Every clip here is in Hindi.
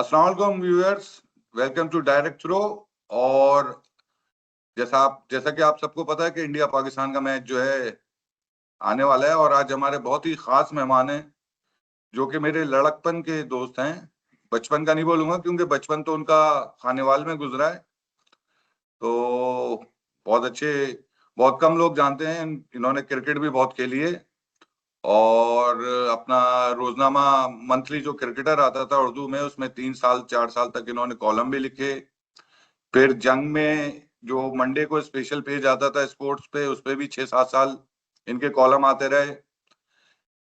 अस्सलाम वालेकुम viewers, welcome to direct throw. और जैसा कि आप सबको पता है कि इंडिया पाकिस्तान का मैच जो है आने वाला है, और आज हमारे बहुत ही खास मेहमान हैं जो कि मेरे लड़कपन के दोस्त हैं। बचपन का नहीं बोलूंगा क्योंकि बचपन तो उनका खानेवाल में गुजरा है, तो बहुत कम लोग जानते हैं। इन्होंने क्रिकेट भी बहुत खेली है, और अपना रोजनामा मंथली जो क्रिकेटर आता था उर्दू में, उसमें 3 साल 4 साल तक इन्होंने कॉलम भी लिखे। फिर जंग में जो मंडे को स्पेशल पेज आता था स्पोर्ट्स पे, उस पे भी 6-7 साल इनके कॉलम आते रहे।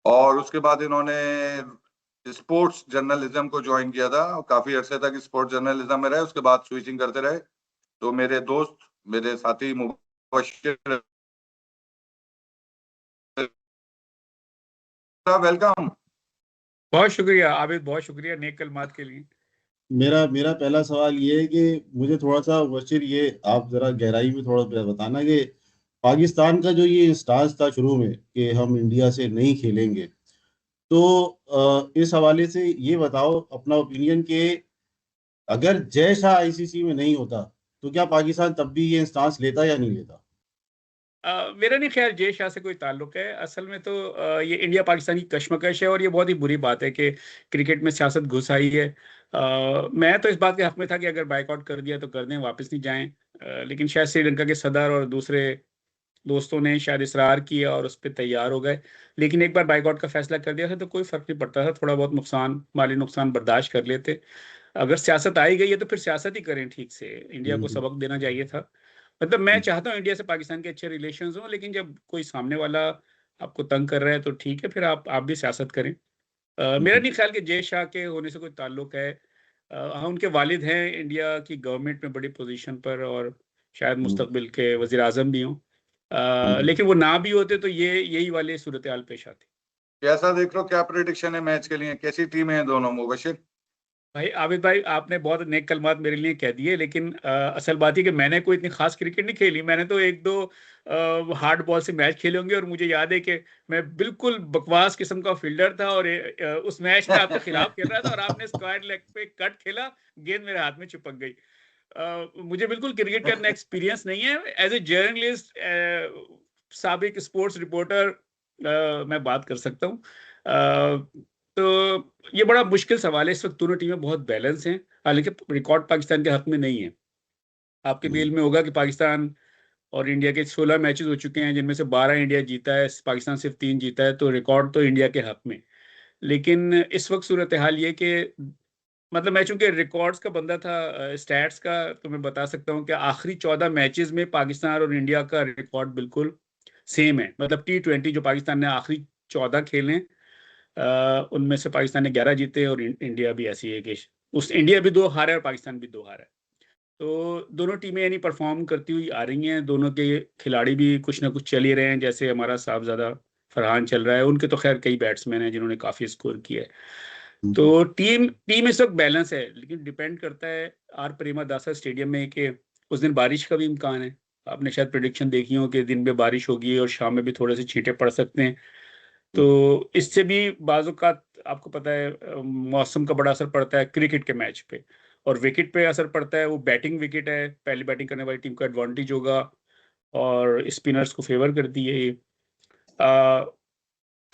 और उसके बाद इन्होंने स्पोर्ट्स जर्नलिज्म को ज्वाइन किया था और काफी अरसे तक स्पोर्ट्स जर्नलिज्म में रहे। उसके बाद स्विचिंग करते रहे। तो मेरे दोस्त, मेरे साथी मुबशिर, वेलकम। बहुत शुक्रिया आबिद, बहुत शुक्रिया नेक कलमात के लिए। मेरा मेरा पहला सवाल ये है कि मुझे थोड़ा सा मुबशिर, ये आप जरा गहराई में थोड़ा बताना कि पाकिस्तान का जो ये स्टांस था शुरू में कि हम इंडिया से नहीं खेलेंगे, तो इस हवाले से ये बताओ अपना ओपिनियन कि अगर जय शाह आईसीसी में नहीं होता तो क्या पाकिस्तान तब भी ये स्टांस लेता या नहीं लेता? मेरा नहीं ख्याल जय शाह से कोई ताल्लुक है। असल में तो ये इंडिया पाकिस्तान की कशमकश है, और ये बहुत ही बुरी बात है कि क्रिकेट में सियासत घुस आई है। मैं तो इस बात के हक में था कि अगर बाइकआउट कर दिया तो कर दें, वापस नहीं जाएं। लेकिन शायद श्रीलंका के सदर और दूसरे दोस्तों ने शायद इसरार किया और उस पर तैयार हो गए। लेकिन एक बार बाइकआउट का फैसला कर दिया था तो कोई फर्क नहीं पड़ता था, थोड़ा बहुत नुकसान, माली नुकसान बर्दाश्त कर लेते। अगर सियासत आई गई है तो फिर सियासत ही करें ठीक से। इंडिया को सबक देना चाहिए था। मतलब मैं चाहता हूँ इंडिया से पाकिस्तान के अच्छे रिलेशंस हों, लेकिन जब कोई सामने वाला आपको तंग कर रहा है तो ठीक है, फिर आप भी सियासत करें। मेरा नहीं ख्याल कि जय शाह के होने से कोई ताल्लुक है। हाँ, उनके वालिद हैं इंडिया की गवर्नमेंट में बड़ी पोजीशन पर, और शायद मुस्तकबिल के वजीर आजम भी हों। लेकिन वो ना भी होते तो यही वाली सूरत हाल पेश आती। कैसा देख रहे हो, क्या प्रेडिक्शन है मैच के लिए? कैसी टीमें हैं दोनों मुबशिर? भाई आबिद भाई, आपने बहुत नेक कलमात मेरे लिए कह दिए, लेकिन असल बात है कि मैंने कोई इतनी खास क्रिकेट नहीं खेली। मैंने तो एक दो हार्ड बॉल से मैच खेले होंगे, और मुझे याद है कि मैं बिल्कुल बकवास किस्म का फील्डर था, और उस मैच में आपके खिलाफ खेल रहा था और आपने स्क्वायर लेग पे कट खेला, गेंद मेरे हाथ में चिपक गई। मुझे बिल्कुल क्रिकेट का इतना एक्सपीरियंस नहीं है। एज ए जर्नलिस्ट, साबिक स्पोर्ट्स रिपोर्टर, मैं बात कर सकता हूँ। तो ये बड़ा मुश्किल सवाल है। इस वक्त दोनों टीमें बहुत बैलेंस हैं, हालांकि रिकॉर्ड पाकिस्तान के हक में नहीं है। आपके मेल में होगा कि पाकिस्तान और इंडिया के 16 मैचेस हो चुके हैं, जिनमें से 12 इंडिया जीता है, पाकिस्तान सिर्फ 3 जीता है, तो रिकॉर्ड तो इंडिया के हक में। लेकिन इस वक्त सूरत हाल ये कि मतलब मैं चूंकि रिकॉर्ड्स का बंदा था, स्टैट्स का, तो मैं बता सकता हूँ कि आखिरी 14 मैचेस में पाकिस्तान और इंडिया का रिकॉर्ड बिल्कुल सेम है। मतलब T20 जो पाकिस्तान ने आखिरी 14 खेले, उनमें से पाकिस्तान ने 11 जीते, और इंडिया भी ऐसी है कि उस इंडिया भी 2 हारा है और पाकिस्तान भी 2 हारा है। तो दोनों टीमें यानी परफॉर्म करती हुई आ रही हैं। दोनों के खिलाड़ी भी कुछ ना कुछ चल ही रहे हैं, जैसे हमारा साहबजादा फरहान चल रहा है। उनके तो खैर कई बैट्समैन हैं जिन्होंने काफी स्कोर किया है। तो टीम टीम इस वक्त बैलेंस है, लेकिन डिपेंड करता है आर प्रेमदासा स्टेडियम में कि उस दिन बारिश का भी इम्कान है। आपने शायद प्रेडिक्शन देखी हो कि दिन में बारिश होगी और शाम में भी थोड़े से छींटे पड़ सकते हैं। तो इससे भी बाज़-औक़ात आपको पता है मौसम का बड़ा असर पड़ता है क्रिकेट के मैच पे, और विकेट पे असर पड़ता है। वो बैटिंग विकेट है, पहली बैटिंग करने वाली टीम को एडवांटेज होगा और स्पिनर्स को फेवर करती है ये।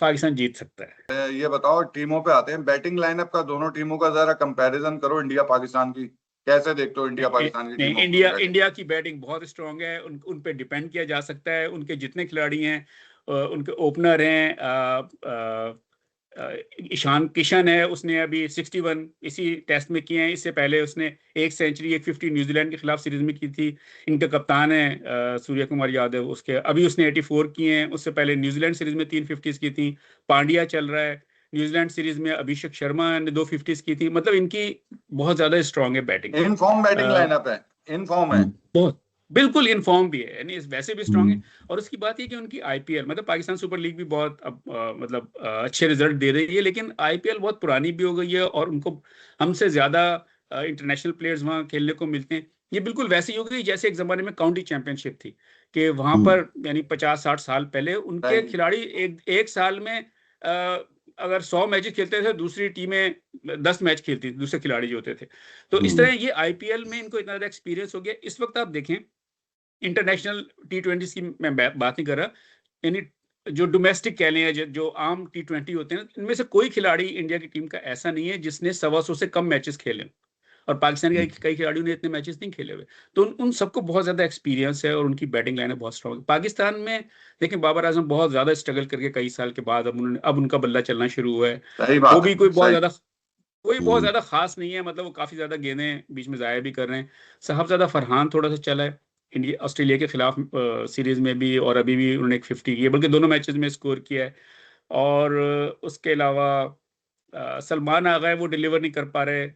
पाकिस्तान जीत सकता है। ये बताओ, टीमों पे आते हैं, बैटिंग लाइनअप का दोनों टीमों का जरा कंपैरिजन करो, इंडिया पाकिस्तान की। कैसे देखते हो इंडिया पाकिस्तान की नहीं, टीमों इंडिया को? इंडिया की बैटिंग बहुत स्ट्रांग है। उन पे डिपेंड किया जा सकता है। उनके जितने खिलाड़ी हैं, उनके ओपनर हैं, ईशान किशन है, उसने अभी 61 इसी टेस्ट में किए हैं। इससे पहले उसने 1 सेंचुरी 150 न्यूजीलैंड के खिलाफ सीरीज में की थी। इनका कप्तान है सूर्य कुमार यादव, उसके अभी उसने 84 किए हैं। उससे पहले न्यूजीलैंड सीरीज में 3 50 की थी। पांड्या चल रहा है, न्यूजीलैंड सीरीज में अभिषेक शर्मा ने 2 50 की थी। मतलब इनकी बहुत ज्यादा स्ट्रांग है batting. In form batting lineup है, इन फॉर्म है बहुत, बिल्कुल इनफॉर्म भी है, यानी वैसे भी स्ट्रांग है। और उसकी बात है कि उनकी आईपीएल मतलब पाकिस्तान सुपर लीग भी बहुत अब मतलब अच्छे रिजल्ट दे रही है, लेकिन आईपीएल बहुत पुरानी भी हो गई है और उनको हमसे ज्यादा इंटरनेशनल प्लेयर्स वहाँ खेलने को मिलते हैं। ये बिल्कुल वैसे ही हो गई जैसे एक जमाने में काउंटी चैंपियनशिप थी, कि वहां पर यानी 50-60 साल पहले उनके खिलाड़ी एक साल में अगर 100 मैचेस खेलते थे, दूसरी टीमें 10 मैच खेलती थी दूसरे खिलाड़ी जो होते थे। तो इस तरह ये आईपीएल में इनको इतना ज़्यादा एक्सपीरियंस हो गया। इस वक्त आप देखें इंटरनेशनल T20 की मैं बात नहीं कर रहा, यानी जो डोमेस्टिक कह लें या जो आम T20 होते हैं, इनमें से कोई खिलाड़ी इंडिया की टीम का ऐसा नहीं है जिसने 125 से कम मैचेस खेले, और पाकिस्तान के कई खिलाड़ियों ने इतने मैचेस नहीं खेले हुए। तो उन सबको बहुत ज्यादा एक्सपीरियंस है और उनकी बैटिंग लाइन बहुत स्ट्रांग है। पाकिस्तान में देखिए बाबर आजम बहुत ज्यादा स्ट्रगल करके कई साल के बाद अब उनका बल्ला चलना शुरू हुआ है। सही बात वो भी है, कोई बहुत सही। बहुत ज्यादा खास नहीं है, मतलब वो काफी ज्यादा गेंदें बीच में जाया भी कर रहे हैं। साहबजादा फरहान थोड़ा सा चला है इंडिया ऑस्ट्रेलिया के खिलाफ सीरीज में भी, और अभी भी उन्होंने एक 50 की है, बल्कि दोनों मैचेस में स्कोर किया है। और उसके अलावा सलमान आ गए, वो डिलीवर नहीं कर पा रहे।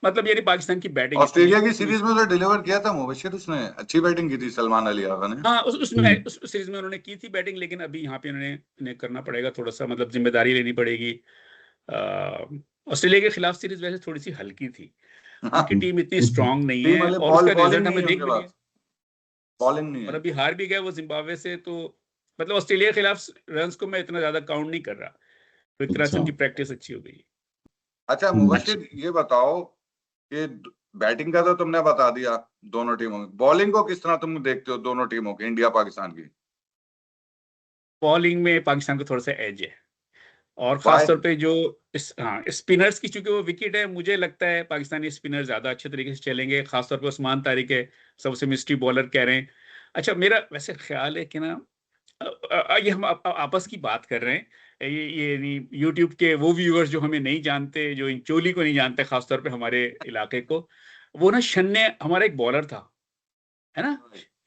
मतलब यानी पाकिस्तान की बैटिंग ऑस्ट्रेलिया की सीरीज में तो डिलीवर किया था मुबशिर, उसने अच्छी बैटिंग की थी सलमान अली आगा ने। हाँ उस सीरीज में उन्होंने की थी बैटिंग, लेकिन अभी यहाँ पे उन्हें करना पड़ेगा थोड़ा सा, मतलब जिम्मेदारी लेनी पड़ेगी। ऑस्ट्रेलिया के खिलाफ सीरीज वैसे थोड़ी सी हल्की थी, उनकी टीम इतनी स्ट्रांग नहीं टीम है, वाले और उसका बॉलिंग रिजल्ट नहीं हमें है देख उनके भी लिया, पास, बॉलिंग नहीं और है। अभी हार भी गए वो जिम्बाब्वे से। तो मतलब ऑस्ट्रेलिया के खिलाफ रन्स को मैं इतना ज्यादा काउंट नहीं कर रहा, तो एक तरह से उनकी प्रैक्टिस अच्छी हो गई। अच्छा मुबशिर, ये बताओ कि बैटिंग का तो तुमने बता दिया दोनों टीमों की, बॉलिंग को किस तरह तुम देखते हो दोनों टीमों की, इंडिया पाकिस्तान की? बॉलिंग में पाकिस्तान को थोड़ा सा एज है, और वाई? खासतौर पे जो स्पिनर्स की, चूंकि वो विकेट है, मुझे लगता है पाकिस्तानी स्पिनर ज्यादा अच्छे तरीके से चलेंगे। खासतौर पे उस्मान तारिक है, सबसे मिस्ट्री बॉलर कह रहे हैं। अच्छा मेरा वैसे ख्याल है कि ना, ये हम आपस की बात कर रहे हैं, ये यूट्यूब के वो व्यूअर्स जो हमें नहीं जानते, जो इन चोली को नहीं जानते, खासतौर पे हमारे इलाके को, वो ना शन्ने हमारा एक बॉलर था, है ना,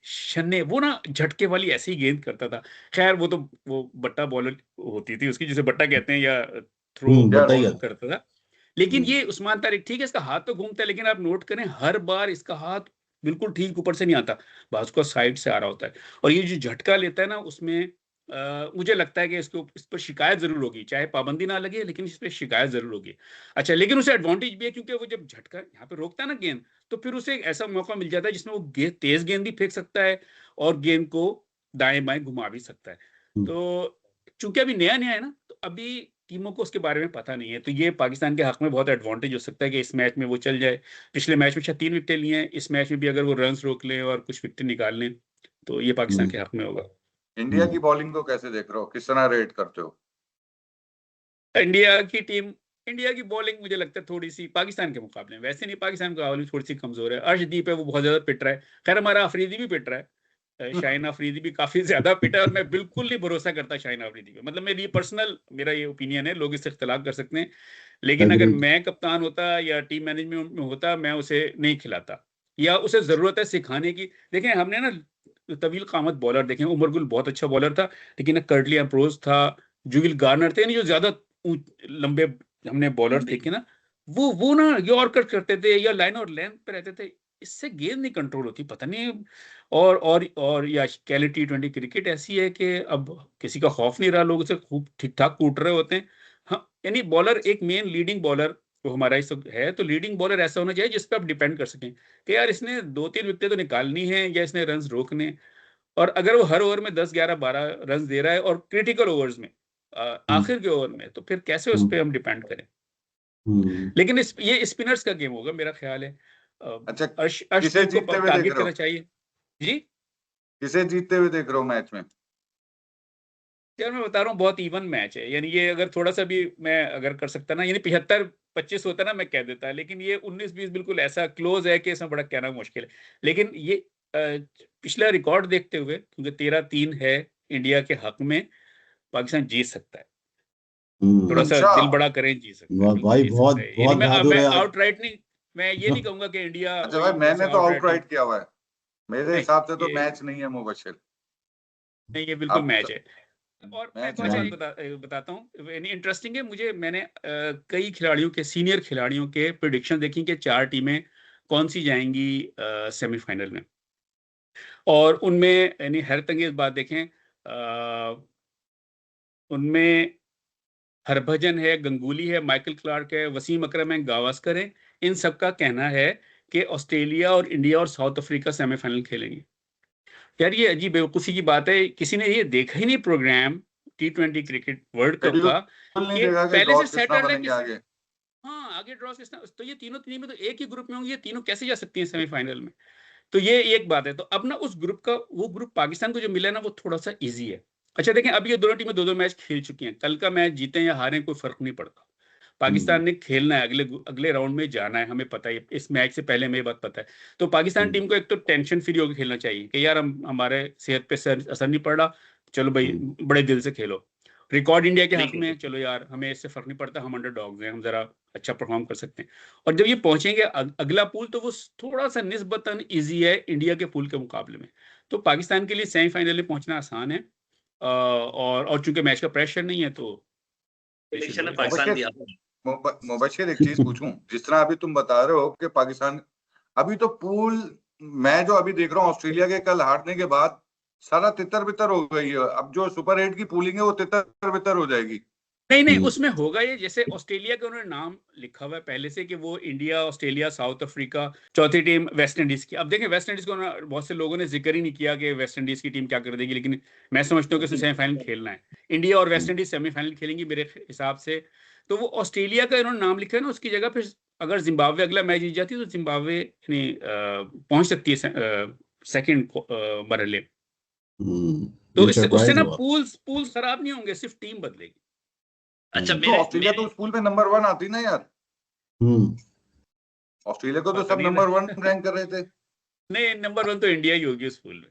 शन्ने, वो ना झटके वाली ऐसी गेंद करता था। खैर वो बट्टा बॉलर होती थी उसकी, जिसे बट्टा कहते हैं, या थ्रो बॉल करता था। लेकिन ये उस्मान तारिक, ठीक है, इसका हाथ तो घूमता है, लेकिन आप नोट करें हर बार इसका हाथ बिल्कुल ठीक ऊपर से नहीं आता, बाज को साइड से आ रहा होता है। और ये जो झटका लेता है ना, उसमें मुझे लगता है कि इस पर शिकायत जरूर होगी, चाहे पाबंदी ना लगे, लेकिन इस पर शिकायत जरूर होगी। अच्छा लेकिन उसे एडवांटेज भी है, क्योंकि वो जब झटका यहाँ पे रोकता है ना गेंद, तो फिर उसे एक ऐसा मौका मिल जाता है जिसमें वो तेज गेंद भी फेंक सकता है, और गेंद को दाएं बाएं घुमा भी सकता है। तो चूंकि अभी नया नया है ना, तो अभी टीमों को उसके बारे में पता नहीं है, तो ये पाकिस्तान के हक में बहुत एडवांटेज हो सकता है कि इस मैच में वो चल जाए। पिछले मैच में शायद 3 विकेटें लिए हैं, इस मैच में भी अगर वो रन्स रोक लें और कुछ विकेट निकाल लें, तो ये पाकिस्तान के हक में होगा। इंडिया की बॉलिंग को कैसे देख रहे हो, किस तरह रेट करते हो? इंडिया की बॉलिंग मुझे लगता है थोड़ी सी पाकिस्तान के मुकाबले में, वैसे नहीं, पाकिस्तान की बॉलिंग थोड़ी सी कमजोर है। अर्शदीप है, वो बहुत ज्यादा पिट रहा है। खैर हमारा अफरीदी भी पिट रहा है, शाहीन अफरीदी भी काफी ज्यादा पिटा है, और मैं बिल्कुल नहीं भरोसा करता शाहीन अफरीदी पे। मतलब मेरा ये ओपिनियन है, लोग इससे इख्तलाफ कर सकते हैं, लेकिन अगर मैं कप्तान होता या टीम मैनेजमेंट में होता, मैं उसे नहीं खिलाता, या उसे जरूरत है सिखाने की। देखें हमने ना तवील कामत बॉलर देखें, उमर गुल बहुत अच्छा बॉलर था, लेकिन कर्टली अम्ब्रोज था, जुविल गार्नर थे, जो ज्यादा लंबे हमने बॉलर देखे ना, वो ना यॉर्कर करते थे या लाइन और लेंथ पे रहते थे, इससे गेंद नहीं कंट्रोल होती, पता नहीं। और या कह लें T20 क्रिकेट ऐसी है कि अब किसी का खौफ नहीं रहा, लोग उसे खूब ठीक ठाक कूट रहे होते हैं। हाँ यानी बॉलर, एक मेन लीडिंग बॉलर वो हमारा इस वक्त है, तो लीडिंग बॉलर ऐसा होना चाहिए जिस पे आप डिपेंड कर सकें कि यार इसने 2-3 विकेटें तो निकालनी है, या इसने रन रोकने। और अगर वो हर ओवर में 10, 11, 12 रन दे रहा है, और क्रिटिकल ओवर्स में, आखिर के ओवर में, तो फिर कैसे उस पर हम डिपेंड करें? लेकिन ये स्पिनर्स का गेम होगा मेरा ख्याल है। अच्छा, किसे अर्शदीप जीतते को हुए देख टारगेट रहे हो? करना चाहिए। जी किसे जीतते हुए देख रहे हो मैच में? यार मैं बता रहा हूँ, बहुत इवन मैच है, यानी ये अगर थोड़ा सा भी मैं अगर कर सकता ना, यानी 75-25 होता ना, मैं कह देता, लेकिन ये 19-20 बिल्कुल ऐसा क्लोज है कि इसमें बड़ा कहना मुश्किल है। लेकिन ये पिछला रिकॉर्ड देखते हुए, क्योंकि 13-3 है इंडिया के हक में, पाकिस्तान जीत सकता है। थोड़ा सा अच्छा दिल बड़ा करें, जीत सकता है, बिल्कुल भाई जीत बहुत सकता है। यानी बहुत बहादुर मैं है आप। आउटराइट नहीं, मैं ये नहीं कहूंगा कि इंडिया अच्छा भाई, वही मैंने ऐसे तो आउटराइट आउटराइट किया हुआ है, मेरे नहीं, हिसाब से तो ये मैच नहीं है मुबशिर। नहीं, ये बिल्कुल आप मैच है। और मैं एक मैच और है। चीज बताता हूँ, यानी इंटरेस्टिंग है, मैंने कई खिलाड़ियों के, सीनियर खिलाड़ियों के प्रिडिक्शन देखी कि 4 टीमें कौन सी जाएंगी सेमीफाइनल में, और उनमें यानी हैरत अंगेज बात देखें, उनमें हरभजन है, गंगुली है, माइकल क्लार्क है, वसीम अकरम है, गावस्कर है। इन सबका कहना है कि ऑस्ट्रेलिया और इंडिया और साउथ अफ्रीका सेमीफाइनल खेलेंगे। यार ये अजीब बेवकूफ़ी की बात है, किसी ने ये देखा ही नहीं program T20 cricket world cup का, शेड्यूल नहीं कि देखा कि पहले ड्रॉ से किस सेट तरह है बनेंगे आगे? आगे ड्रॉ किस तरह, तो ये तीनों टीमें तो एक ही ग्रुप में होंगी, ये तीनों कैसे जा सकती हैं सेमीफाइनल में? तो ये एक बात है। तो अब ना उस ग्रुप का, वो ग्रुप पाकिस्तान को जो मिला ना, वो थोड़ा सा इजी है। अच्छा देखें, अब ये दोनों टीमें 2-2 मैच खेल चुकी हैं, कल का मैच जीते या हारें कोई फर्क नहीं पड़ता। पाकिस्तान ने खेलना है, अगले राउंड में जाना है, हमें पता है, इस मैच से पहले हमें ये बात पता है। तो पाकिस्तान टीम को एक तो टेंशन फ्री होकर खेलना चाहिए कि यार हमारे सेहत पे असर नहीं पड़ रहा, चलो भाई बड़े दिल से खेलो। रिकॉर्ड इंडिया के हक में है, चलो यार हमें इससे फर्क नहीं पड़ता, हम अंडरडॉग्स हैं, हम जरा अच्छा परफॉर्म कर सकते हैं। और जब ये पहुंचेंगे अगला पूल, तो वो थोड़ा सा निस्बतन इजी है इंडिया के पूल के मुकाबले में। तो पाकिस्तान के लिए सेमीफाइनल में पहुंचना आसान है, और चूंकि मैच का प्रेशर नहीं है, तो मुबशिर एक चीज पूछूं, जिस तरह अभी तुम बता रहे हो कि पाकिस्तान, अभी तो पूल, मैं जो अभी देख रहा हूँ ऑस्ट्रेलिया के कल हारने के बाद सारा तितर बितर हो गई है। अब जो सुपर 8 की पूलिंग है वो तितर बितर हो जाएगी। नहीं, उसमें होगा ये, जैसे ऑस्ट्रेलिया का उन्होंने नाम लिखा हुआ है पहले से कि वो इंडिया, ऑस्ट्रेलिया, साउथ अफ्रीका, चौथी टीम वेस्ट इंडीज की। अब देखें, वेस्ट इंडीज को बहुत से लोगों ने जिक्र ही नहीं किया कि वेस्ट इंडीज की टीम क्या कर देगी, लेकिन मैं समझता हूँ कि उसने सेमीफाइनल खेलना है। इंडिया और वेस्ट इंडीज सेमीफाइनल खेलेंगी मेरे हिसाब से। तो वो ऑस्ट्रेलिया का इन्होंने नाम लिखा है ना, उसकी जगह फिर अगर जिम्बाब्वे अगला मैच जीत जाती है, तो जिम्बाब्वे पहुंच सकती है सेकेंड मरहले। तो उससे ना पूल्स खराब नहीं होंगे, सिर्फ टीम बदलेगी। अच्छा, तो ऑस्ट्रेलिया तो उस पूल में नंबर 1 आती ना यार। ऑस्ट्रेलिया को तो सब नंबर 1 रैंक कर रहे थे। नहीं, नंबर 1 तो इंडिया ही होगी उस पूल में।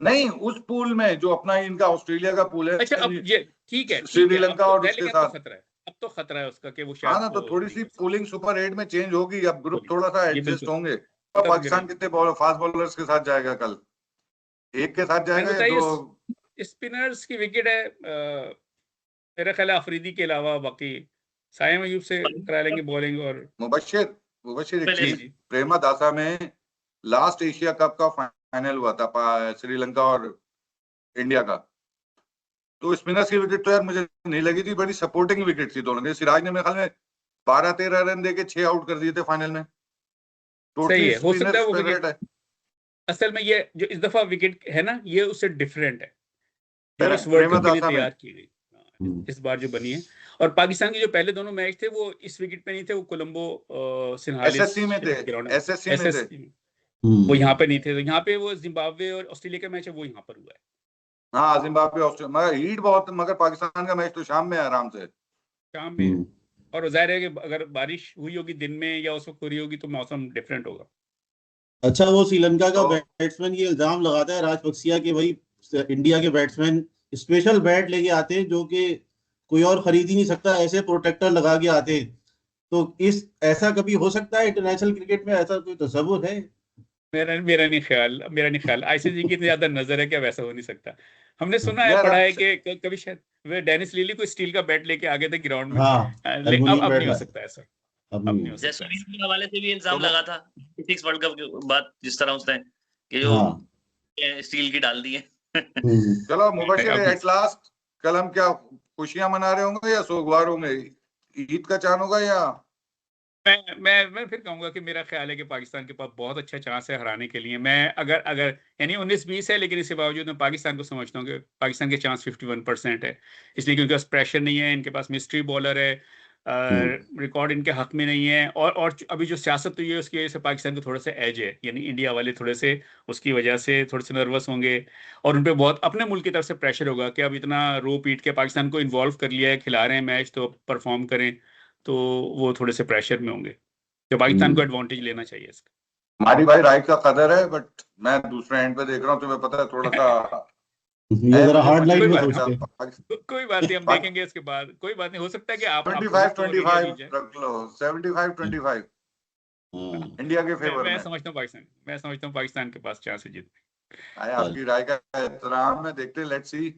नहीं, उस पूल में जो अपना इनका ऑस्ट्रेलिया का पूल है। अच्छा, अब ये ठीक है, श्रीलंका और उसके साथ खतरा है, अब तो खतरा है उसका कि वो शायद, ना तो थोड़ी सी पूलिंग सुपर 8 में चेंज होगी, अब ग्रुप थोड़ा सा एडजस्ट होंगे। तो पाकिस्तान कितने फास्ट बॉलर्स के साथ जाएगा कल? एक के साथ जाएगा या दो? स्पिनर्स की विकेट है, मेरा ख्याल है अफरीदी के अलावा बाकी साइम अयूब से करा लेंगे बॉलिंग। और मुबशिर एक चीज, प्रेमदासा में लास्ट एशिया कप का फाइनल हुआ था श्रीलंका और इंडिया का, तो स्पिनर्स की विकेट तो यार मुझे नहीं लगी थी, बड़ी सपोर्टिंग विकेट थी दोनों की। सिराज ने मेरे ख्याल में 12-13 रन देके 6 आउट कर दिए थे फाइनल में। सही है, हो सकता है वो विकेट है। असल में ये जो इस दफा विकेट है ना, ये उससे डिफरेंट है, इस वर्ल्ड कप के लिए तैयार की गई इस बार जो बनी है। और पाकिस्तान के जो पहले दोनों मैच थे वो इस विकेट पे नहीं थे, वो कोलंबो एसएससी में थे, वो यहाँ पे नहीं थे। तो यहाँ पे वो जिम्बाब्वे और ऑस्ट्रेलिया का मैच है, वो यहाँ पर हुआ है। हाँ, जिम्बाब्वे ऑस्ट्रेलिया, मगर हीट बहुत, मगर पाकिस्तान का मैच तो शाम में आराम से शाम में। और जाहिर है कि अगर बारिश हुई होगी दिन में या उस वक्त हो रही होगी तो मौसम डिफरेंट होगा। अच्छा, वो श्रीलंका का बैट्समैन ये इल्जाम लगाता है राजपक्षिया के भाई इंडिया के बैट्समैन स्पेशल बैट लेके आते हैं जो कि कोई और खरीद ही नहीं सकता, ऐसे प्रोटेक्टर लगा के आते हैं। तो ऐसा कभी हो सकता है इंटरनेशनल क्रिकेट में? ऐसा कोई तसव्वुर है? मेरा नहीं ख्याल आईसीसी की ज्यादा नजर है क्या, वैसा हो नहीं सकता। हमने सुना है, पढ़ा है कि कभी शायद वे डेनिस लीली को स्टील का बैट लेके आ गए थे ग्राउंड में। अब नहीं हो सकता ऐसा, अब नहीं हो सकता। के हवाले से भी इल्जाम लगा था 6 वर्ल्ड कप के बाद, जिस तरह उसने कि जो स्टील की डाल दी है। चलो मुबशिर, एट लास्ट कल हम क्या खुशियां मना रहे होंगे या सोगवार होंगे? ईद का चांद होगा या? मैं फिर कहूंगा कि मेरा ख्याल है कि पाकिस्तान के पास बहुत अच्छा चांस है हराने के लिए। मैं अगर यानी 19-20 है, लेकिन इसके बावजूद मैं पाकिस्तान को समझता हूँ कि पाकिस्तान के चांस 51% है, इसलिए क्योंकि उनके पास प्रेशर नहीं है, इनके पास मिस्ट्री बॉलर है, रिकॉर्ड इनके हक में नहीं है, और अभी जो सियासत हुई है उसकी वजह से पाकिस्तान को थोड़ा सा एज है, यानी इंडिया वाले थोड़े से उसकी वजह से थोड़े से नर्वस होंगे, और उन पर बहुत अपने मुल्क की तरफ से प्रेशर होगा कि अब इतना रो पीट के पाकिस्तान को इन्वॉल्व कर लिया है, खिला रहे हैं मैच, तो परफॉर्म करें, तो वो थोड़े से प्रेशर में होंगे। तो पाकिस्तान को एडवांटेज लेना चाहिए इसका। हमारी भाई राय का कदर है, बट मैं दूसरे एंड पे देख रहा हूँ, तुम्हें पता है थोड़ा सा ये जरा हार्ड लाइन में सोचते हैं। कोई बात नहीं, हम देखेंगे इसके बाद, कोई बात नहीं, हो सकता है कि आप 25-25 रख लो, 75-25 इंडिया के फेवर में। मैं समझता हूँ पाकिस्तान के पास चांस है जीतने। आपकी राय का एहतराम है, देखते हैं, लेट्स सी।